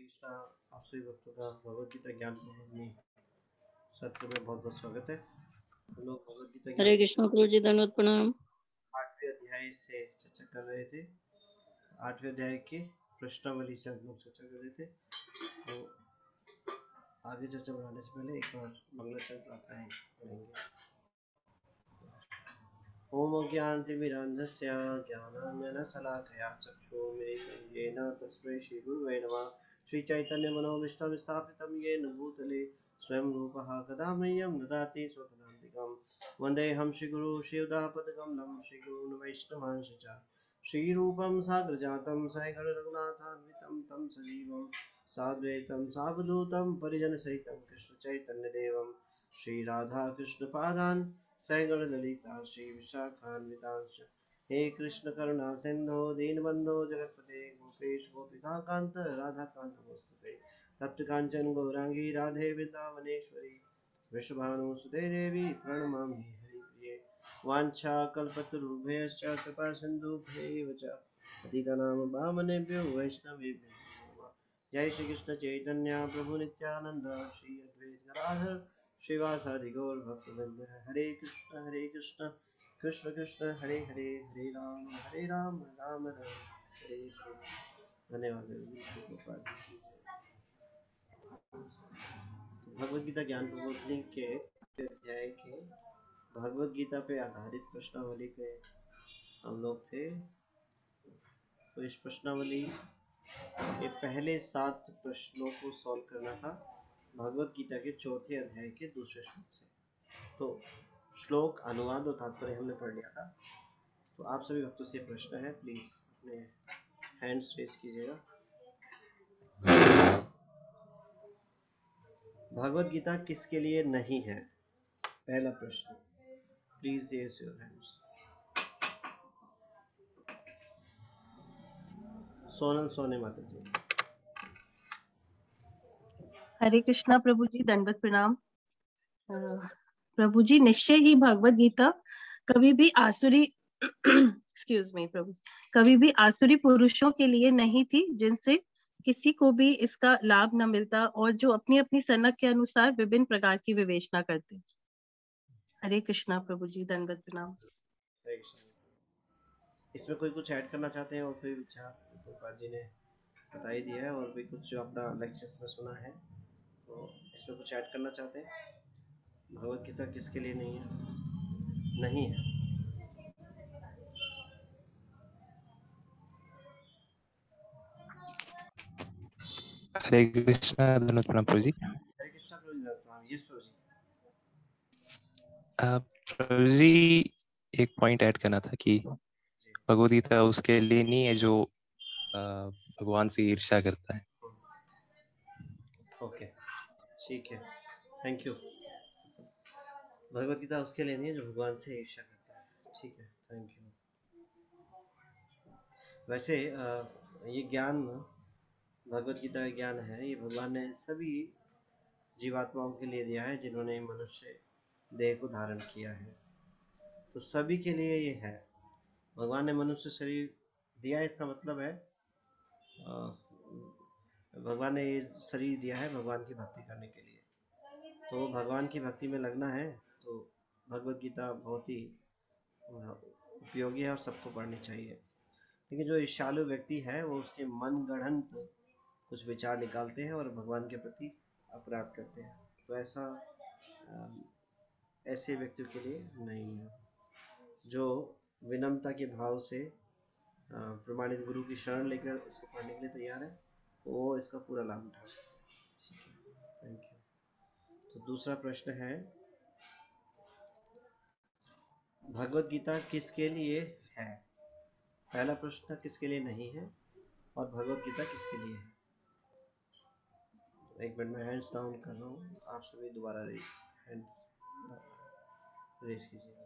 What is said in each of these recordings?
कृष्णा। आप सभी भक्तों का भगवद गीता ज्ञान में सत्र में बहुत बहुत स्वागत है। हम लोग भगवद गीता हरे कृष्ण गुरु जी, धन्यवाद प्रणाम। 8वें अध्याय से चर्चा कर रहे थे। 8वें अध्याय के प्रश्नावली से हम लोग चर्चा कर रहे थे। तो आगे चर्चा बढ़ाने से पहले एक बार मंगलाचरण प्रार्थना करेंगे। ओम ज्ञानतिमिरान्धस्य ज्ञानाञ्जनशलाकया चक्षुरुन्मीलितं तस्मै श्रीगुरुवे नमः। श्रीचैतन्यमनोभीष्टं स्थापितं येन भूतले स्वयं रूपः कदा मह्यं ददाति स्वपदान्तिकं। वन्देऽहं श्रीगुरू श्रीयुतापदकमलं श्रीगुरून् वैष्णवांश्च च श्रीरूपं साग्रजातं सैगणरघुनाथान्वितं तं सजीवं साद्वैतं सावधूतं परिजनसहितं कृष्णचैतन्यदेवं श्रीराधाकृष्णपादान् सैगण ललिता श्री विशाखान्वितांश। हे कृष्ण करुणा सिंधो दीनबंधो जगतपते गोपेश गोपिकांत राधाकांत नमोस्तुते। तप्त कांचन गौरांगी राधे वृंदावनेश्वरी वृषभानुसुते देवी प्रणमामि हरिप्रिये। वाञ्छा कल्पतरुभ्यश्च कृपा सिन्धुभ्यैव च पतितानां पावनेभ्यो वैष्णवेभ्यो नमः। जय श्री कृष्ण चैतन्य प्रभु नित्यानंद श्री अद्वैत गदाधर श्रीवासादि गौर भक्तवृंद। हरे कृष्ण कृष्ण कृष्ण हरे हरे हरे राम राम राम हरे हरे। धन्यवाद। भगवद गीता ज्ञान प्रबोधिनी के अध्याय के भगवद गीता पे आधारित प्रश्नावली पे हम लोग थे। तो इस प्रश्नावली के पहले 7 प्रश्नों को सॉल्व करना था भगवद गीता के चौथे अध्याय के दूसरे श्लोक से। तो श्लोक अनुवाद और तात्पर्य हमने पढ़ लिया था। तो आप सभी भक्तों से प्रश्न है, प्लीज अपने हैंड्स रेज कीजिएगा। भगवद गीता किसके लिए नहीं है? पहला प्रश्न, please raise your hands. Sonal सोने माता जी। हरे कृष्णा प्रभु जी, दंडवत प्रणाम। प्रभु जी, निश्चय ही भगवत गीता कभी भी आसुरी एक्सक्यूज मी प्रभु, कभी भी आसुरी पुरुषों के लिए नहीं थी जिनसे किसी को भी इसका लाभ न मिलता और जो अपनी अपनी सनक के अनुसार विभिन्न प्रकार की विवेचना करते। हरे कृष्णा प्रभु जी, दंडवत प्रणाम। इसमें कोई कुछ ऐड करना चाहते हैं? और कोई विचार गोपाल जी ने बता ही दिया है, और भी कुछ जो अपना लेक्चर्स में सुना है तो इसमें कुछ ऐड करना चाहते हैं? भगवद गीता किसके लिए नहीं है? नहीं है। हरे कृष्णा धन्यवाद प्रभु जी। हरे कृष्णा प्रभु जी। यस प्रभु जी। प्रभु जी, एक पॉइंट ऐड करना था कि भगवद गीता उसके लिए नहीं है जो भगवान से ईर्ष्या करता है। ओके, ठीक है, थैंक यू। भगवद गीता उसके लिए नहीं है जो भगवान से ईर्ष्या करता है। ठीक है, थैंक यू। वैसे ये ज्ञान, भगवद गीता का ज्ञान है, ये भगवान ने सभी जीवात्माओं के लिए दिया है जिन्होंने मनुष्य देह को धारण किया है। तो सभी के लिए ये है। भगवान ने मनुष्य शरीर दिया है, इसका मतलब है भगवान ने ये शरीर दिया है भगवान की भक्ति करने के लिए। तो भगवान की भक्ति में लगना है तो भगवद गीता बहुत ही उपयोगी है और सबको पढ़नी चाहिए। लेकिन जो ईर्ष्यालु व्यक्ति है वो उसके मन गढ़ंत कुछ विचार निकालते हैं और भगवान के प्रति अपराध करते हैं। तो ऐसा ऐसे व्यक्तियों के लिए नहीं है। जो विनम्रता के भाव से प्रमाणित गुरु की शरण लेकर इसको पढ़ने के लिए तैयार है वो इसका पूरा लाभ उठा सकते हैं। ठीक है, थैंक यू। तो दूसरा प्रश्न है, भगवद गीता किसके लिए है? पहला प्रश्न था किसके लिए नहीं है, और भगवद गीता किसके लिए है? तो एक मिनट में हैंड्स डाउन कर रहा हूँ, आप सभी दोबारा रेस कीजिएगा।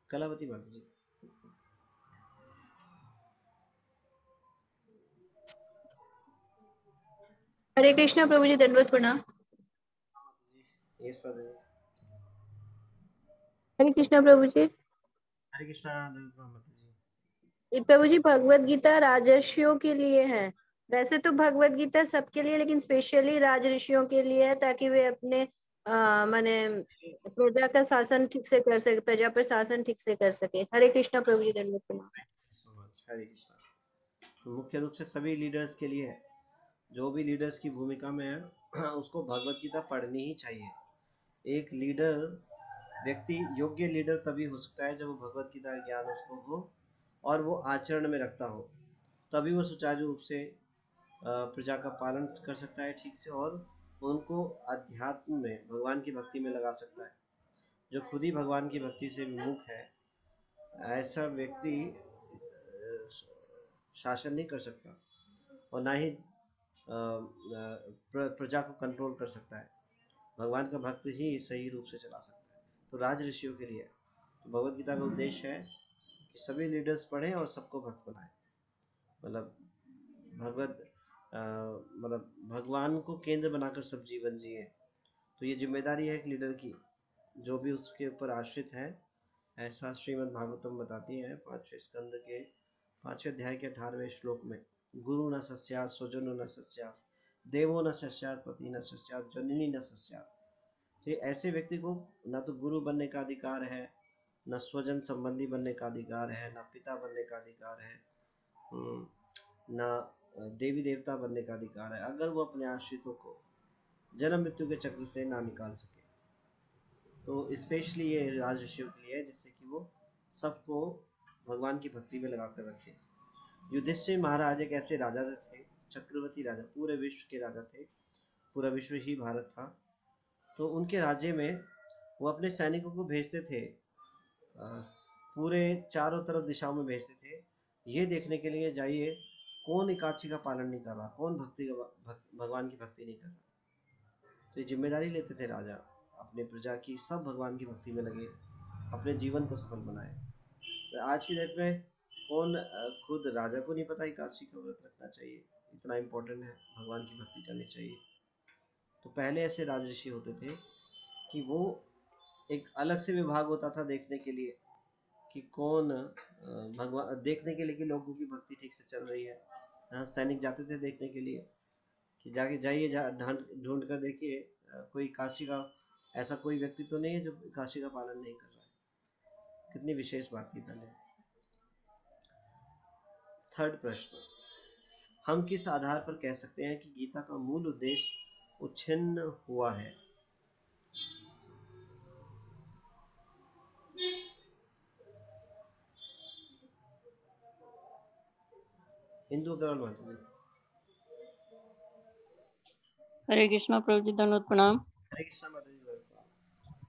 कलावती माता जी। हरे कृष्णा प्रभु जी, दंडवत प्रणाम। यस माता जी। हरे कृष्णा प्रभु जी। हरे कृष्णा माता जी। प्रभु जी भगवत गीता राजर्षियों के लिए है। वैसे तो भगवत गीता सबके लिए, लेकिन स्पेशली राजर्षियों के लिए है, ताकि वे अपने माने प्रजा का शासन ठीक से कर सके, प्रजा पर शासन ठीक से कर सके। हरे कृष्णा प्रभु जी, दंडवत प्रणाम। हरे कृष्णा। तो मुख्य रूप से सभी लीडर्स के लिए है, जो भी लीडर्स की भूमिका में है उसको भगवत गीता पढ़नी ही चाहिए। एक लीडर व्यक्ति योग्य लीडर तभी हो सकता है जब वो भगवत गीता का ज्ञान उसको हो और वो आचरण में रखता हो, तभी वो सुचारू रूप से प्रजा का पालन कर सकता है ठीक से, और उनको अध्यात्म में भगवान की भक्ति में लगा सकता है। जो खुद ही भगवान की भक्ति से विमुख है, ऐसा व्यक्ति शासन नहीं कर सकता और ना ही प्रजा को कंट्रोल कर सकता है। भगवान का भक्त ही सही रूप से चला सकता है। तो राज ऋषियों के लिए तो भगवत गीता का उद्देश्य है कि सभी लीडर्स पढ़ें और सबको भक्त बनाएं। मतलब मतलब भगवान को केंद्र बनाकर सब जीवन जिए। तो ये जिम्मेदारी है एक लीडर की, जो भी उसके ऊपर आश्रित है। ऐसा श्रीमद् भागवतम बताती है 5वें स्कंद के 5वें अध्याय के 18वें श्लोक में, गुरु न सस्यात् स्वजनो न सस्यात् देवो न सस्यात् पति न सस्यात् जननी न सस्यात्। तो ऐसे व्यक्ति को न तो गुरु बनने का अधिकार है, न स्वजन संबंधी बनने का अधिकार है, न पिता बनने का अधिकार है, न देवी देवता बनने का अधिकार है, अगर वो अपने आश्रितों को जन्म मृत्यु के चक्र से ना निकाल सके। तो स्पेशली ये राजर्षियों के लिए है, जिससे कि वो सबको भगवान की भक्ति में लगा कर रखे। युधिष्ठिर महाराज एक ऐसे राजा थे, चक्रवर्ती राजा, पूरे विश्व के राजा थे, पूरा विश्व ही भारत था। तो उनके राज्य में वो अपने सैनिकों को भेजते थे, पूरे चारों तरफ दिशाओं में भेजते थे, ये देखने के लिए जाइए कौन एकादशी का पालन नहीं कर रहा, कौन भगवान की भक्ति नहीं कर रहा। तो ये जिम्मेदारी लेते थे राजा अपने प्रजा की, सब भगवान की भक्ति में लगे, अपने जीवन को सफल बनाए। तो आज की डेट में कौन खुद राजा को नहीं पता एकादशी का व्रत रखना चाहिए, इतना इम्पोर्टेंट है, भगवान की भक्ति करनी चाहिए। तो पहले ऐसे राजऋषि होते थे कि वो एक अलग से विभाग होता था देखने के लिए कि कौन भगवान, देखने के लिए कि लोगों की भक्ति ठीक से चल रही है। सैनिक जाते थे देखने के लिए कि जाके जाइए ढूंढ कर देखिए कोई काशी का ऐसा कोई व्यक्ति तो नहीं है जो काशी का पालन नहीं कर रहा है। कितनी विशेष बात थी पहले। थर्ड प्रश्न, हम किस आधार पर कह सकते हैं कि गीता का मूल उद्देश्य उच्छिन्न हुआ है? इंदु अग्रवाल माता जी। हरे कृष्णा प्रभु जी, दंडवत प्रणाम। हरे कृष्णा माता जी।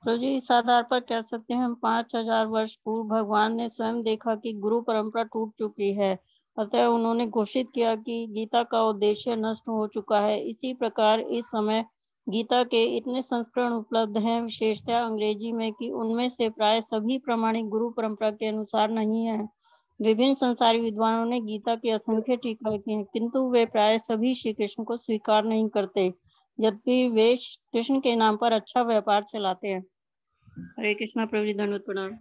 प्रभु जी, इस आधार पर कह सकते हैं हम 5000 वर्ष पूर्व भगवान ने स्वयं देखा कि गुरु परंपरा टूट चुकी है, अतः उन्होंने घोषित किया कि गीता का उद्देश्य नष्ट हो चुका है। इसी प्रकार इस समय गीता के इतने संस्करण उपलब्ध हैं, विशेषतः अंग्रेजी में, कि उनमें से प्राय सभी प्रमाणिक गुरु परंपरा के अनुसार नहीं है। विभिन्न संसारी विद्वानों ने गीता की असंख्य टीका की हैं, किंतु वे प्राय सभी श्री कृष्ण को स्वीकार नहीं करते, यद्यपि वे कृष्ण के नाम पर अच्छा व्यापार चलाते हैं। हरे कृष्णा प्रभु जी, दंडवत प्रणाम।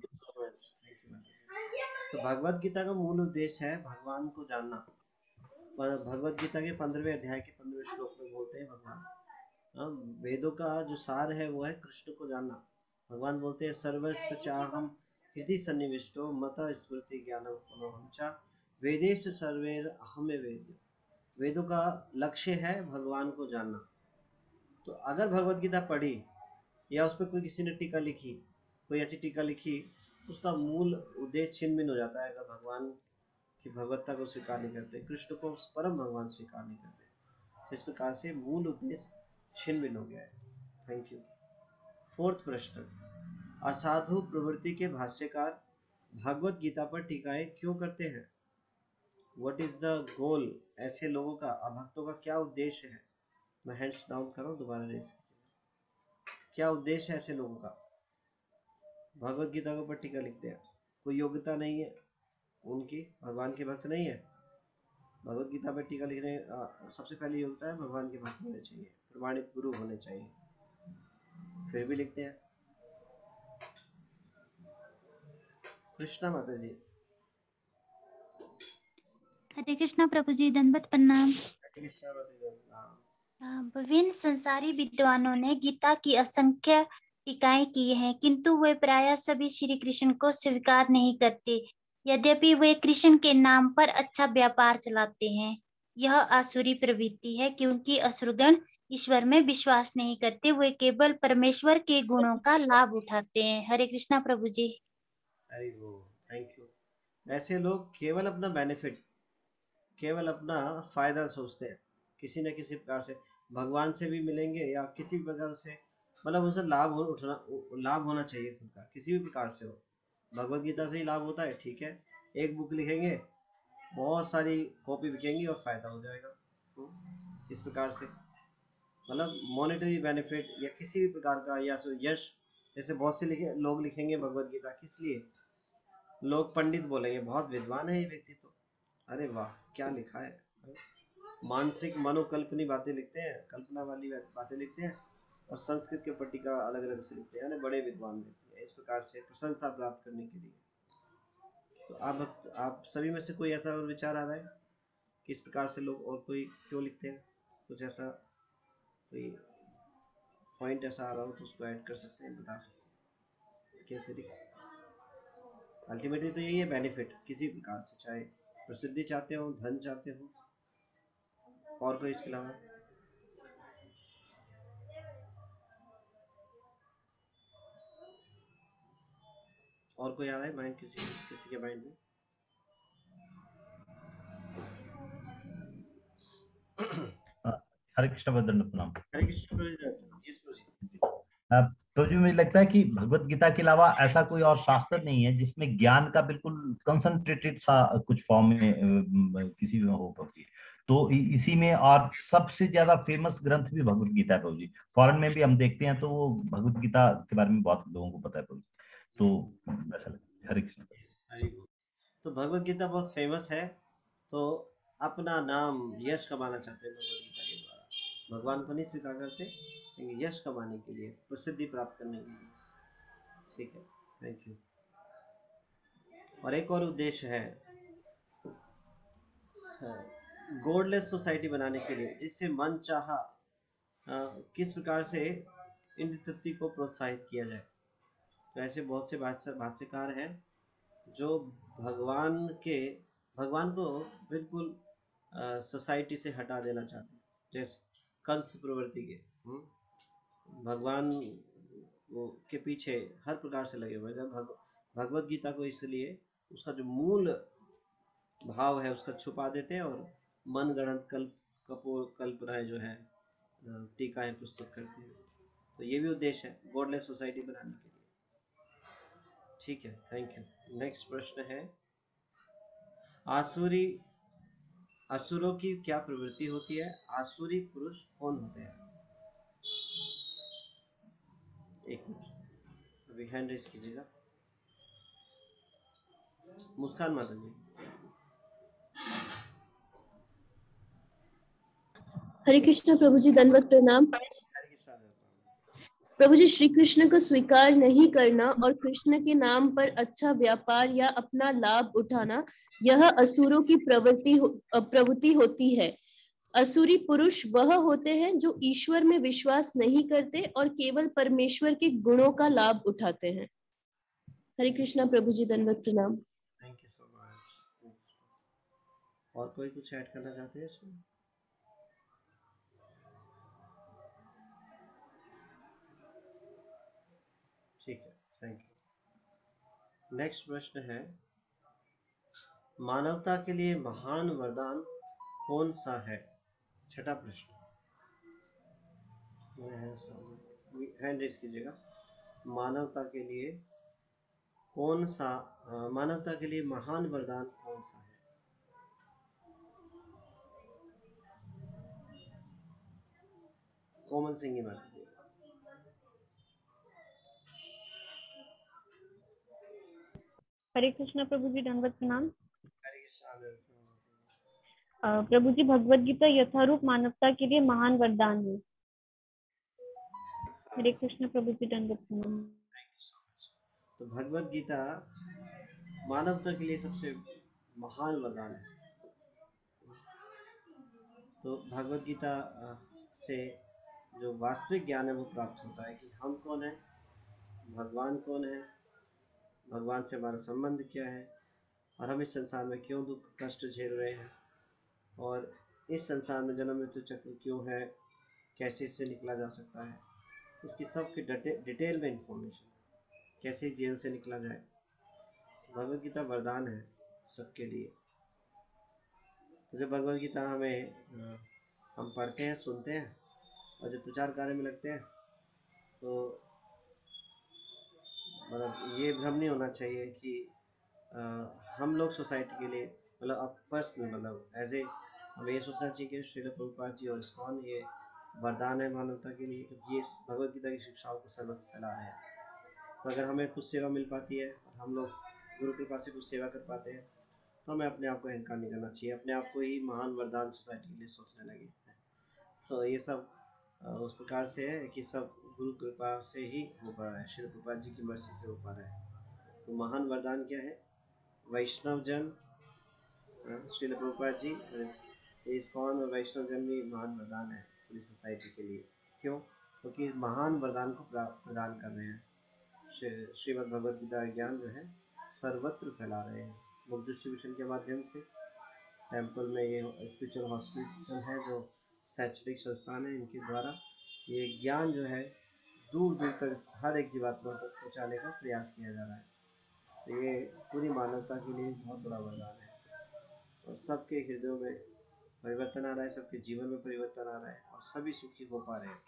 तो भगवत गीता का मूल उद्देश्य है भगवान को जानना। भगवत गीता के 15वें अध्याय के 15वें श्लोक में बोलते हैं भगवान, वेदों का जो सार है वो है कृष्ण को जानना। भगवान बोलते हैं सर्वस्य चाहम हृदि सन्निविष्टो मत स्मृति ज्ञानम च वेदेश सर्वेर अहमे वेद्य। वेदों का लक्ष्य है भगवान को जानना। तो अगर भगवत गीता पढ़ी या उस पर कोई किसी ने टीका लिखी, कोई ऐसी टीका लिखी, उसका मूल उद्देश्य छिन्न-भिन्न हो जाता है। अगर भगवान की भगवत्ता को स्वीकार नहीं करते, कृष्ण को परम भगवान स्वीकार नहीं करते, तो इस प्रकार से मूल उद्देश्य छिन्न-भिन्न हो गया है। Thank you. फोर्थ प्रश्न, असाधु प्रवृत्ति के भाष्यकार भगवत गीता पर टीकाएं क्यों करते हैं? What is the goal? ऐसे लोगों का, अभक्तों का क्या उद्देश्य है? मैं हैंड्स डाउन कर रहा हूँ, दोबारा रेस कीजिए। क्या उद्देश्य है ऐसे लोगों का? भगवत गीता के ऊपर टीका लिखते हैं, कोई योग्यता नहीं है उनकी, भगवान के भक्त नहीं है। भगवत गीता पर टीका लिखने सबसे पहली योग्यता है भगवान के भक्त होने चाहिए, प्रमाणित गुरु होने चाहिए, फिर भी लिखते हैं। कृष्णा माता जी, हरे कृष्णा प्रभु जी, दंडवत प्रणाम। कृष्ण विभिन्न संसारी विद्वानों ने गीता की असंख्य टीकाएं की हैं, किंतु वे प्रायः सभी श्री कृष्ण को स्वीकार नहीं करते। यद्यपि वे कृष्ण के नाम पर अच्छा व्यापार चलाते हैं। यह आसुरी प्रवृत्ति है, क्योंकि असुरगण ईश्वर में विश्वास नहीं करते, वे केवल परमेश्वर के गुणों का लाभ उठाते हैं। हरे कृष्णा प्रभु जी। Very good, thank you. ऐसे लोग केवल अपना बेनिफिट, केवल अपना फायदा सोचते हैं, किसी न किसी प्रकार से भगवान से भी मिलेंगे या किसी प्रकार से, मतलब उनसे लाभ होना चाहिए खुद का, किसी भी प्रकार से हो। भगवत गीता से ही लाभ होता है, ठीक है, एक बुक लिखेंगे, बहुत सारी कॉपी बिकेंगी और फायदा हो जाएगा। इस प्रकार से मतलब मॉनेटरी बेनिफिट या किसी भी प्रकार का, या सो यश, जैसे बहुत से लोग लिखेंगे भगवत गीता, किस लिए? लोग पंडित बोलेंगे बहुत विद्वान है ये व्यक्ति तो, अरे वाह क्या लिखा है, मानसिक मनोकल्पनी बातें लिखते हैं, कल्पना वाली बातें लिखते हैं, और संस्कृत के पट्टिका अलग अलग से लिखते हैं, बड़े विद्वान व्यक्ति हैं। इस प्रकार से प्रशंसा प्राप्त करने के लिए। तो आप सभी में से कोई ऐसा और विचार आ रहा है कि इस प्रकार से लोग और कोई क्यों लिखते हैं? कुछ ऐसा कोई पॉइंट ऐसा आ रहा हो तो उसको ऐड कर सकते हैं, बता सकते हैं। इसके अतिरिक्त अल्टीमेटली तो यही है बेनिफिट, किसी प्रकार से, चाहे प्रसिद्धि चाहते हो, धन चाहते हो, और कोई इसके अलावा? और कोई आ रहा है माइंड, किसी के माइंड में? हरे कृष्ण बदन प्रणाम। हरे कृष्ण जी। तो जो मुझे लगता है कि भगवत गीता के अलावा ऐसा कोई और शास्त्र नहीं है जिसमें ज्ञान का बिल्कुल कंसंट्रेटेड सा कुछ फॉर्म में किसी में हो पाती है। तो इसी में, और सबसे ज्यादा फेमस ग्रंथ भी भगवत गीता है प्रभु जी। फॉरेन में भी हम देखते हैं तो वो भगवत गीता के बारे में बहुत लोगों को पता है प्रभु जी। तो ऐसा लगता है। हरे कृष्ण। तो भगवत गीता बहुत फेमस है, तो अपना नाम यश कमाना चाहते हैं भगवत गीता के द्वारा, भगवान को नहीं स्वीकार करते, लेकिन यश कमाने के लिए, प्रसिद्धि प्राप्त करने के लिए। ठीक है, थैंक यू। और एक और उद्देश्य है गॉडलेस सोसाइटी बनाने के लिए, जिससे मन चाहा किस प्रकार से इंद्रिय तृप्ति को प्रोत्साहित किया जाए। तो ऐसे बहुत से भाष्यकार हैं जो भगवान को बिल्कुल सोसाइटी से हटा देना चाहते हैं, जैसे कंस प्रवृत्ति के भगवान के पीछे हर प्रकार से लगे हुए हैं। भगवत गीता को इसलिए उसका जो मूल भाव है उसका छुपा देते हैं, और मन गढ़ंत कल्पनाएं जो है, टीकाएं प्रस्तुत करते हैं। तो ये भी उद्देश्य है गॉडलेस सोसाइटी बनाने के लिए। ठीक है, थैंक यू। नेक्स्ट प्रश्न है, असुरों की क्या प्रवृत्ति होती है? आसुरी पुरुष कौन होते हैं? एक मिनट, अभी हैंड रेस कीजिएगा। मुस्कान माता जी। हरे कृष्ण प्रभु जी, दंडवत प्रणाम। प्रभु जी, श्री कृष्ण को स्वीकार नहीं करना और कृष्ण के नाम पर अच्छा व्यापार या अपना लाभ उठाना, यह असुरों की प्रवृत्ति होती है। असुरी पुरुष वह होते हैं जो ईश्वर में विश्वास नहीं करते और केवल परमेश्वर के गुणों का लाभ उठाते हैं। हरे कृष्णा प्रभु जी, दंडवत प्रणाम। Thank you so much. और कोई कुछ ऐड करना चाहते हैं इसमें? ठीक है, थैंक यू। नेक्स्ट प्रश्न है, मानवता के लिए महान वरदान कौन सा है? छठा प्रश्न, हैंड रेस कीजिएगा। मानवता के लिए महान वरदान कौन सा है? कोमल सिंह की बात कीजिएगा। हरे कृष्णा प्रभु जी, दंडवत प्रणाम। हरे कृष्णा। प्रभु जी, भगवत गीता यथारूप मानवता के लिए महान वरदान है। हरे कृष्ण प्रभु जी, दंडवत प्रणाम। तो भगवत गीता मानवता के लिए सबसे महान वरदान है। तो भगवत गीता से जो वास्तविक ज्ञान है वो प्राप्त होता है कि हम कौन है, भगवान कौन है, भगवान से हमारा संबंध क्या है, और हम इस संसार में क्यों दुख कष्ट झेल रहे हैं, और इस संसार में जन्म मृत्यु चक्र क्यों है, कैसे इससे निकला जा सकता है, इसकी सब की डिटेल में इंफॉर्मेशन, कैसे जेल से निकला जाए। भगवत गीता वरदान है सबके लिए। तो जब भगवत गीता हम पढ़ते हैं, सुनते हैं और जब प्रचार कार्य में लगते हैं तो मतलब ये भ्रम नहीं होना चाहिए कि हम लोग सोसाइटी के लिए मतलब पर्सनल मतलब एज ए हमें ये सोचना चाहिए कि श्रील प्रभुपाद जी और इस्कॉन ये वरदान है मानवता के लिए, क्योंकि ये भगवत गीता की शिक्षाओं को सर्वत्र फैला रहे हैं। तो अगर हमें कुछ सेवा मिल पाती है और हम लोग गुरु कृपा से कुछ सेवा कर पाते हैं तो हमें अपने आप को अहंकार नहीं करना चाहिए, अपने आप को ही महान वरदान सोसाइटी के लिए सोचने लगे। तो ये सब उस प्रकार से है कि सब गुरु कृपा से ही हो पा रहा है, श्री प्रभुपाद जी की मर्जी से हो पा रहा है। तो महान वरदान क्या है? वैष्णव जन, श्री प्रभुपाद जी, इस्कॉन और वैष्णव जन भी महान वरदान है पूरी सोसाइटी के लिए। क्यों? क्योंकि महान वरदान को प्रदान कर रहे हैं। श्रीमद् भगवद गीता ज्ञान जो है सर्वत्र फैला रहे हैं बुक डिस्ट्रीब्यूशन के माध्यम से। टेम्पल में ये स्पिरिचुअल हॉस्पिटल है जो शैक्षणिक संस्थान है, इनके द्वारा ये ज्ञान जो है दूर दूर तक हर एक जीवात्मा तक पहुँचाने का प्रयास किया जा रहा है। तो ये पूरी मानवता के लिए बहुत बड़ा वरदान है और सबके हृदयों में परिवर्तन आ रहा है, सबके जीवन में परिवर्तन आ रहा है और सभी सुखी हो पा रहे हैं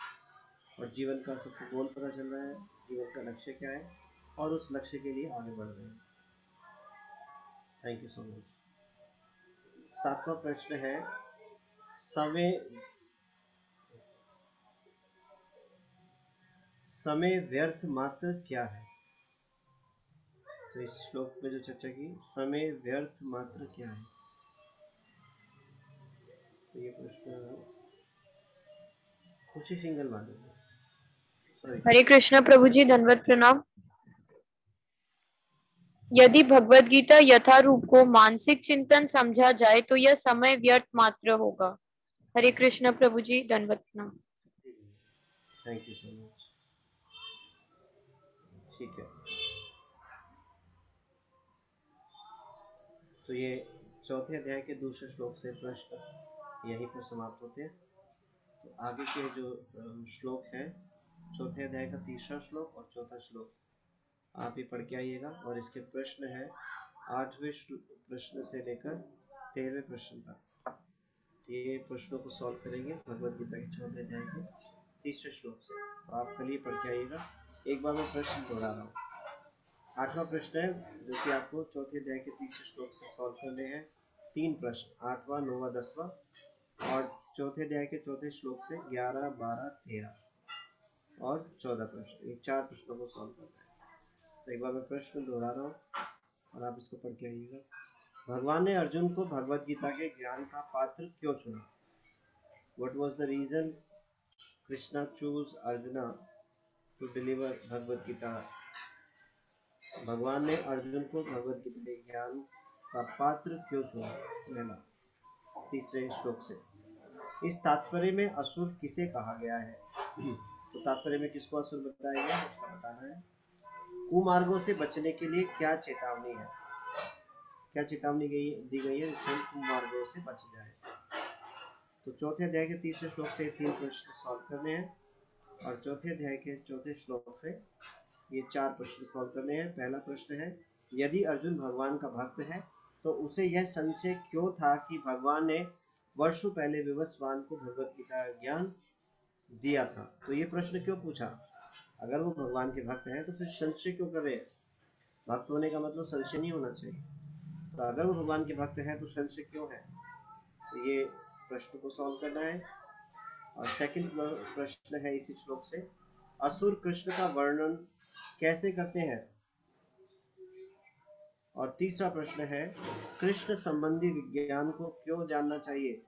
और जीवन का सबको गोल पता चल रहा है, जीवन का लक्ष्य क्या है और उस लक्ष्य के लिए आगे बढ़ रहे हैं। Thank you so much. 7वां प्रश्न है, समय व्यर्थ मात्र क्या है? तो इस श्लोक में जो चर्चा की, समय व्यर्थ मात्र क्या है, तो ये प्रश्न खुशी सिंगल माने। हरे कृष्णा प्रभु जी, धन्यवाद प्रणाम। यदि भगवत गीता यथारूप को मानसिक चिंतन समझा जाए तो यह समय व्यर्थ मात्र होगा। हरे कृष्णा प्रभु जी, धन्यवाद प्रणाम। Thank you so much. ठीक है, तो ये चौथे अध्याय के दूसरे श्लोक से प्रश्न यहीं पर समाप्त होते हैं। तो आगे के जो श्लोक हैं, चौथे अध्याय का तीसरा श्लोक और चौथा श्लोक आप ही पढ़ के आइएगा। और इसके प्रश्न है 8वें प्रश्न से लेकर 13वें प्रश्न तक। ये प्रश्नों को सॉल्व करेंगे भगवद गीता के चौथे अध्याय के तीसरे श्लोक से। तो आप कल ही पढ़ के आइएगा। एक बार मैं प्रश्न दोहरा रहा हूँ। 8वां प्रश्न है जो कि आपको चौथे अध्याय के तीसरे श्लोक से सॉल्व करने हैं। 3 प्रश्न, 8वां, 9वां, 10वां, और चौथे अध्याय के चौथे श्लोक से 11, 12, 13 और 14 प्रश्न, ये 4 प्रश्नों को सॉल्व करना है। तो एक बार मैं प्रश्न दोहरा रहा हूँ और आप इसको पढ़ के आइएगा। भगवान ने अर्जुन को भगवत गीता के ज्ञान का पात्र क्यों चुना? What was the reason Krishna chose Arjuna to deliver Bhagavad Gita? भगवान ने अर्जुन को भगवत गीता के ज्ञान का पात्र क्यों चुना? पहला, तीसरे श्लोक से। इस तात्पर्य में असुर किसे कहा गया है? तो तात्पर्य में किसको असुर बताया गया उसका बताना है। कुमार्गों से बचने के लिए क्या चेतावनी है? क्या चेतावनी दी गई है जिससे हम कुमार्गों से बच जाए? तो चौथे अध्याय के तीसरे श्लोक से 3 प्रश्न सॉल्व करने हैं और चौथे अध्याय के चौथे श्लोक से ये 4 प्रश्न सॉल्व करने हैं। पहला प्रश्न है, यदि अर्जुन भगवान का भक्त है तो उसे यह संशय क्यों था कि भगवान ने वर्षों पहले विवस्वान को भगवत गीता ज्ञान दिया था? तो ये प्रश्न क्यों पूछा? अगर वो भगवान के भक्त हैं तो फिर संशय क्यों कर रहे हैं? भक्त होने का मतलब संशय नहीं होना चाहिए। तो अगर वो भगवान के भक्त हैं तो संशय क्यों है? तो ये प्रश्न को सॉल्व करना है। और सेकंड प्रश्न है इसी श्लोक से, असुर कृष्ण का वर्णन कैसे करते हैं? और तीसरा प्रश्न है, कृष्ण संबंधी विज्ञान को क्यों जानना चाहिए?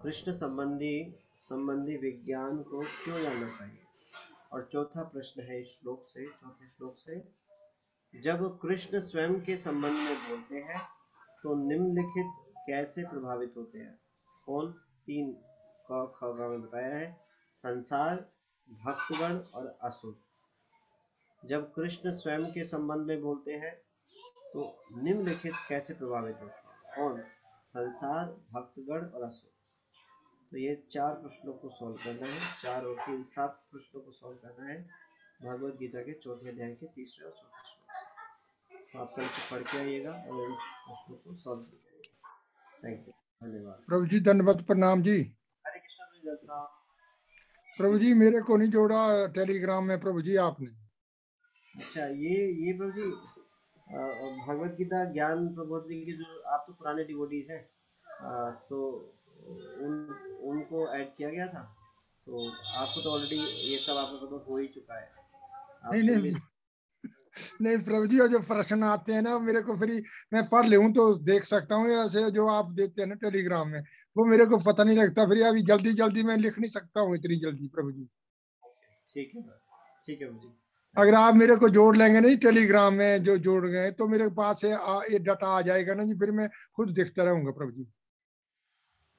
कृष्ण संबंधी विज्ञान को क्यों जानना चाहिए? और चौथा प्रश्न है इस श्लोक से, चौथे श्लोक से, जब कृष्ण स्वयं के संबंध में बोलते हैं तो निम्नलिखित कैसे प्रभावित होते हैं? कौन? 3 क ख ग में बताया है, संसार, भक्तगण और असुर। जब कृष्ण स्वयं के संबंध में बोलते हैं तो निम्नलिखित कैसे प्रभावित होते हैं? कौन? संसार, भक्तगण और असुर। तो ये 4 प्रश्नों को सॉल्व करना है, 4 और 3 7 प्रश्नों को सॉल्व करना है भगवद गीता के 4थे अध्याय के 3रे और 4थे श्लोक से। तो आप कल से पढ़ के आइएगा और इन प्रश्नों को सॉल्व कीजिएगा। थैंक यू, धन्यवाद। प्रभु जी दंडवत प्रणाम जी। हरे कृष्ण जी, जय प्रभु जी मेरे को नहीं जोड़ा टेलीग्राम में प्रभु जी आपने। अच्छा, ये प्रभु जी भगवद गीता ज्ञान प्रबोधिनी के जो आप तो पुराने डिवोटीज हैं, तो उनको ऐड किया गया था, तो आपको तो ऑलरेडी ये सब आपको तो हो ही चुका है। नहीं नहीं नहीं प्रभु जी, और जो प्रश्न आते हैं ना मेरे को फिर मैं पढ़ लूं तो देख सकता हूँ, ऐसे जो आप देते हैं ना टेलीग्राम में वो मेरे को पता नहीं लगता, फिर अभी जल्दी जल्दी मैं लिख नहीं सकता हूँ इतनी जल्दी प्रभु जी। ठीक है, ठीक है प्रभु जी। अगर आप मेरे को जोड़ लेंगे नहीं टेलीग्राम में जो जोड़ गए तो मेरे पास से ये डाटा आ जाएगा ना जी, फिर मैं खुद देखता रहूंगा प्रभु जी।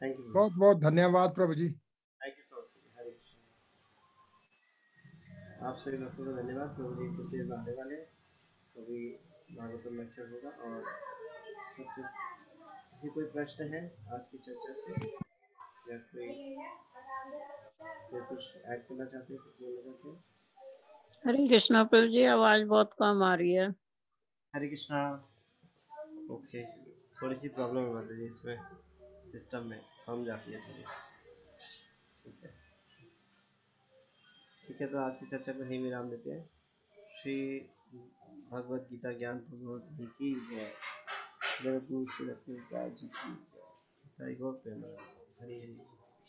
थैंक यू, बहुत बहुत धन्यवाद प्रभु जी। Thank you so much. Hare Krishna. आप सभी भक्तों को धन्यवाद। प्रभु जी कुछ देर में आने वाले हैं, कभी भागवतम लेक्चर होगा। और किसी कोई प्रश्न है आज की चर्चा से, या कोई कुछ ऐड करना चाहते हैं, कुछ बोलना चाहते हैं? हरे कृष्णा प्रभु जी, आवाज बहुत कम आ रही है। हरे कृष्णा। ओके, थोड़ी सी प्रॉब्लम है माता जी, इसमें सिस्टम में कम जाती है थोड़ी सी। ठीक है, ठीक है, तो आज की चर्चा को यहीं विराम देते हैं। श्री भगवद गीता ज्ञान प्रबोधिनी की जय। जय गुरु श्री लक्ष्मी जी की जय। हरि हरि।